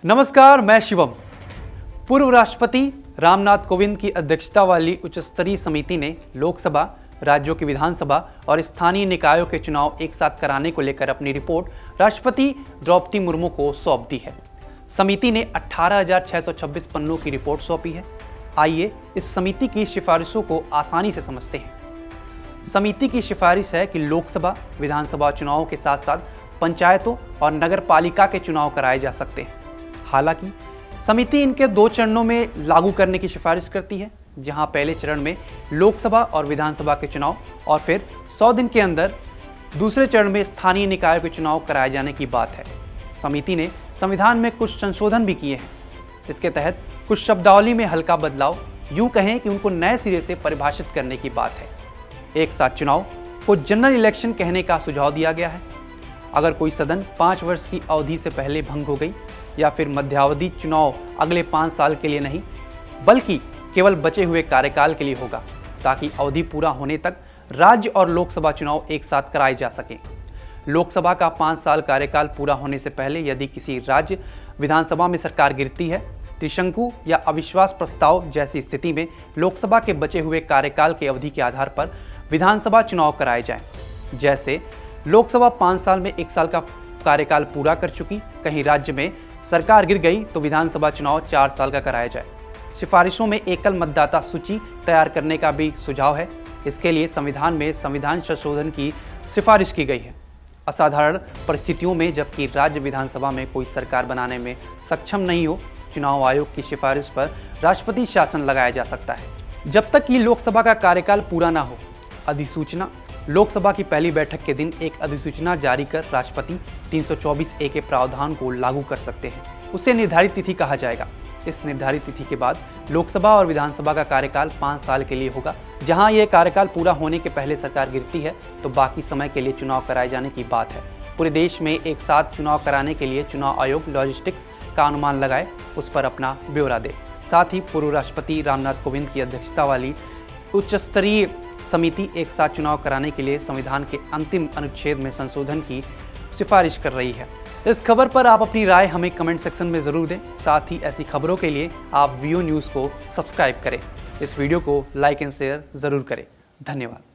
नमस्कार, मैं शिवम। पूर्व राष्ट्रपति रामनाथ कोविंद की अध्यक्षता वाली उच्च स्तरीय समिति ने लोकसभा, राज्यों की विधानसभा और स्थानीय निकायों के चुनाव एक साथ कराने को लेकर अपनी रिपोर्ट राष्ट्रपति द्रौपदी मुर्मू को सौंप दी है। समिति ने 18,626 पन्नों की रिपोर्ट सौंपी है। आइए इस समिति की सिफारिशों को आसानी से समझते हैं। समिति की सिफारिश है कि लोकसभा, विधानसभा चुनावों के साथ साथ पंचायतों और नगर पालिका के चुनाव कराए जा सकते हैं। हालांकि समिति इनके 2 चरणों में लागू करने की सिफारिश करती है, जहां पहले चरण में लोकसभा और विधानसभा के चुनाव और फिर 100 दिन के अंदर दूसरे चरण में स्थानीय निकायों के चुनाव कराए जाने की बात है। समिति ने संविधान में कुछ संशोधन भी किए हैं। इसके तहत कुछ शब्दावली में हल्का बदलाव, यूं कहें कि उनको नए सिरे से परिभाषित करने की बात है। एक साथ चुनाव को जनरल इलेक्शन कहने का सुझाव दिया गया है। अगर कोई सदन 5 वर्ष की अवधि से पहले भंग हो गई या फिर मध्यावधि चुनाव अगले 5 साल के लिए नहीं बल्कि केवल बचे हुए कार्यकाल के लिए होगा, ताकि अवधि पूरा होने तक राज्य और लोकसभा चुनाव एक साथ कराए जा सकें। लोकसभा का 5 साल कार्यकाल पूरा होने से पहले यदि किसी राज्य विधानसभा में सरकार गिरती है, त्रिशंकु या अविश्वास प्रस्ताव जैसी स्थिति में लोकसभा के बचे हुए कार्यकाल की अवधि के आधार पर विधानसभा चुनाव कराए जाएं। जैसे लोकसभा 5 साल में 1 साल का कार्यकाल पूरा कर चुकी, कहीं राज्य में सरकार गिर गई तो विधानसभा चुनाव 4 साल का कराया जाए। सिफारिशों में एकल मतदाता सूची तैयार करने का भी सुझाव है। इसके लिए संविधान में संविधान संशोधन की सिफारिश की गई है। असाधारण परिस्थितियों में जबकि राज्य विधानसभा में कोई सरकार बनाने में सक्षम नहीं हो, चुनाव आयोग की सिफारिश पर राष्ट्रपति शासन लगाया जा सकता है। जब तक कि लोकसभा का कार्यकाल पूरा ना हो, अधिसूचना लोकसभा की पहली बैठक के दिन एक अधिसूचना जारी कर राष्ट्रपति 324A के प्रावधान को लागू कर सकते हैं। उसे निर्धारित तिथि कहा जाएगा। इस निर्धारित तिथि के बाद लोकसभा और विधानसभा का कार्यकाल 5 साल के लिए होगा। जहां यह कार्यकाल पूरा होने के पहले सरकार गिरती है तो बाकी समय के लिए चुनाव कराए जाने की बात है। पूरे देश में एक साथ चुनाव कराने के लिए चुनाव आयोग लॉजिस्टिक्स का अनुमान लगाए, उस पर अपना ब्यौरा दे। साथ ही पूर्व राष्ट्रपति रामनाथ कोविंद की अध्यक्षता वाली उच्च स्तरीय समिति एक साथ चुनाव कराने के लिए संविधान के अंतिम अनुच्छेद में संशोधन की सिफारिश कर रही है। इस खबर पर आप अपनी राय हमें कमेंट सेक्शन में ज़रूर दें। साथ ही ऐसी खबरों के लिए आप वीओ न्यूज़ को सब्सक्राइब करें। इस वीडियो को लाइक एंड शेयर ज़रूर करें। धन्यवाद।